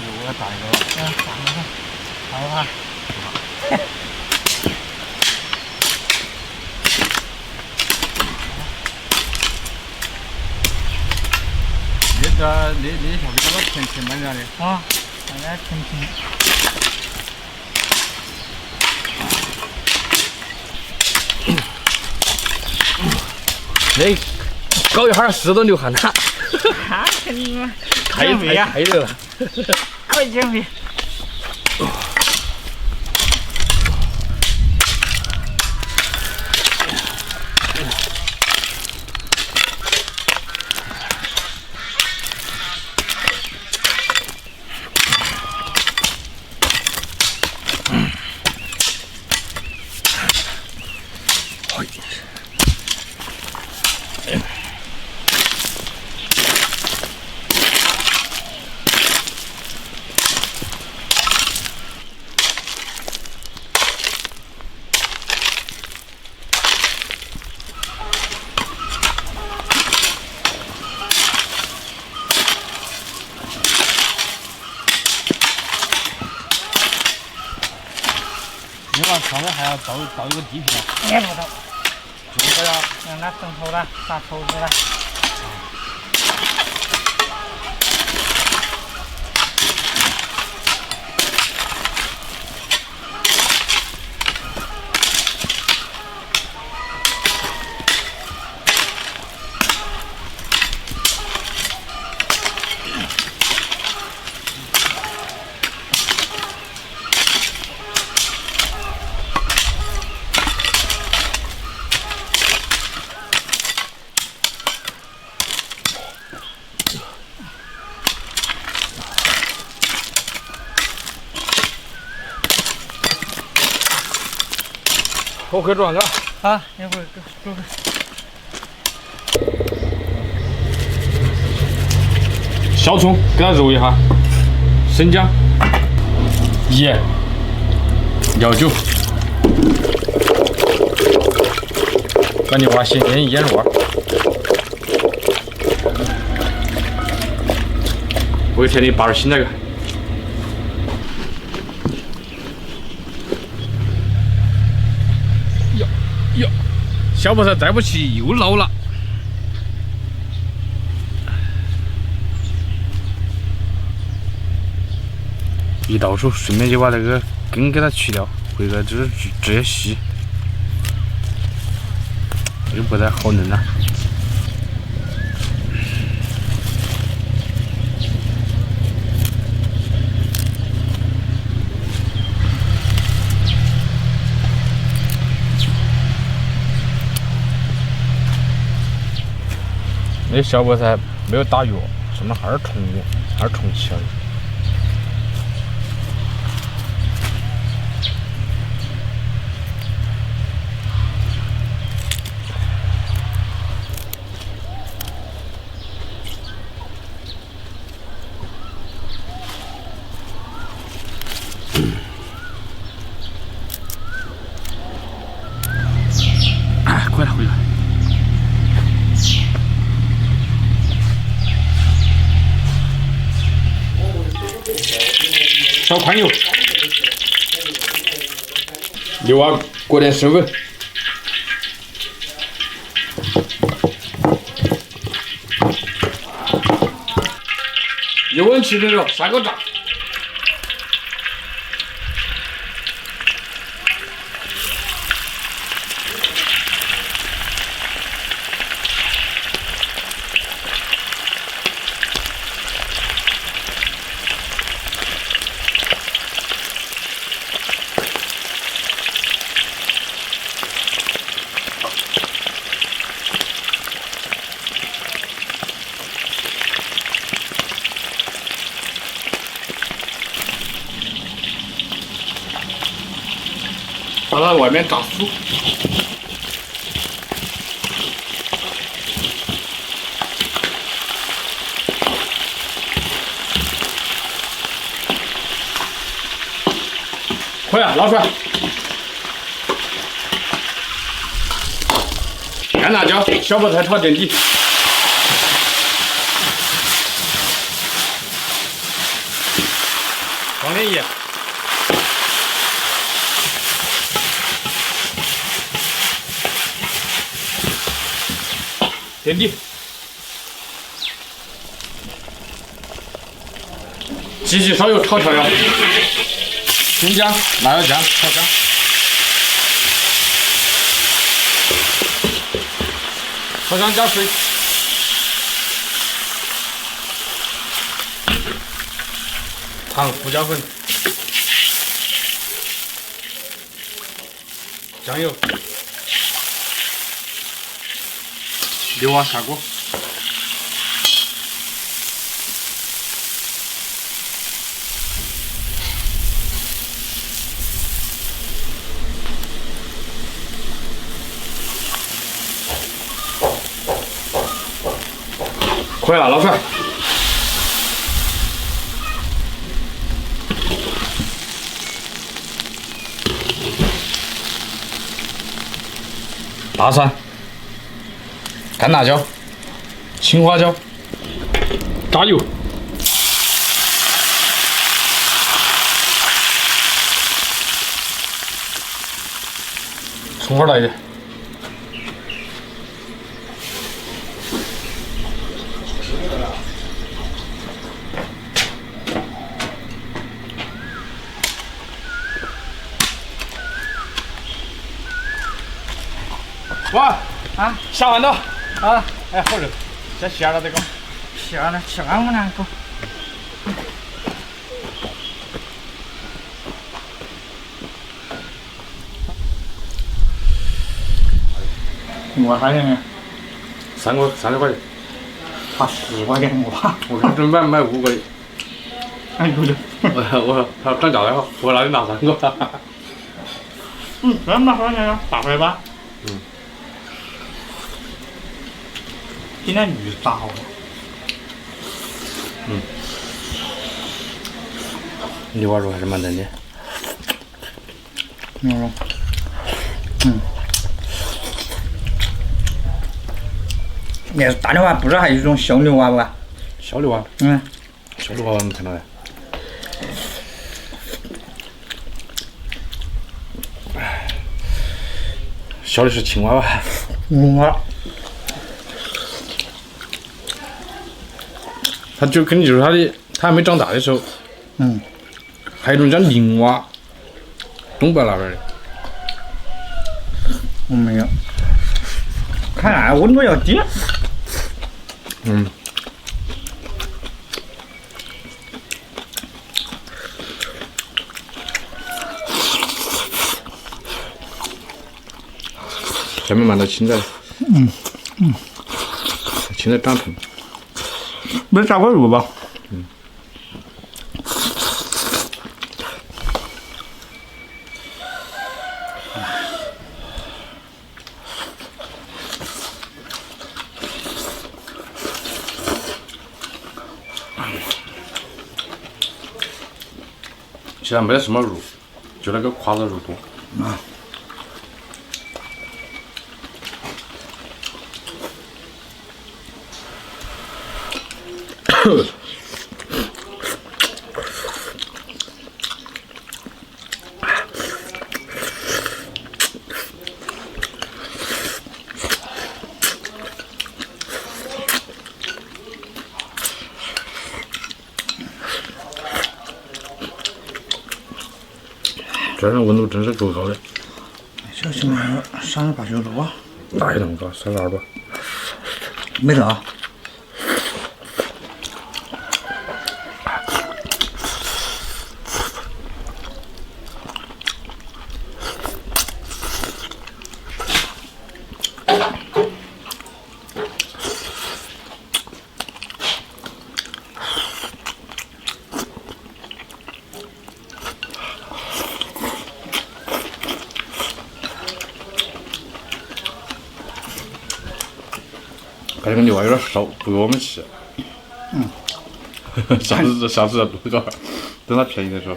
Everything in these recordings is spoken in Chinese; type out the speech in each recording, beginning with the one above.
我要打一个。打一个，好吧。那条比那个甜甜蛮样的。啊，大家听听。那搞一会儿湿都流汗了。哈，你们太热了。快减肥。另外上面还要倒一个地皮啊。也不倒，就这个呀。让它渗透了，打透子了。我可以转个。好，一会儿走。小葱给它揉一下，生姜、盐、料酒，把牛蛙先腌入味。我给添的8点新那个。哟，小菠菜再不起又老了。一到手，顺便就把那个根给它去掉，回个就是直接洗。这个菠菜好嫩啊！那小菠菜没有打药，上面还是虫药，还是虫起了。快点回来！烧宽油，牛蛙裹点生粉，油温起来了，下个炸。把它外面炸酥。快啊，捞出来！干辣椒，小菠菜炒垫底。便宜。点地，继续烧油炒调料，生姜、辣椒酱炒香，炒香加水，糖、胡椒粉，酱油。牛蛙下锅，可以了，捞出来。大蒜。干辣椒、青花椒、炸油、葱花来一点，哇啊，下完了。啊，哎，好热，先歇了这个。吃了，吃完我两个。多少钱？三个块钱，花10块钱哇！我看准备买5个的。哎呦呦！我还涨价了，我那里拿3个。这么多钱呀？8块8。今天鱼炸了。牛蛙肉还是蛮嫩的。牛肉。那大牛蛙不是还有一种小牛蛙不？小牛蛙。小牛蛙我没看到呀。小的是青蛙吧？蛙。它就肯定就是它还没长大的时候。还有一种叫林蛙，东北那边的。我没有。看来温度要低。下面买到青菜。青菜长藤。没炸过肉吧？现在没得什么肉，就那个胯子肉多。这儿温度真是够高的。小青蛙38、9度啊！哪有那么高？32度。没得啊。这个牛蛙有点少，不给我们吃。下次再录个，等它便宜的时候。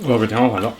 鹅不天花板了。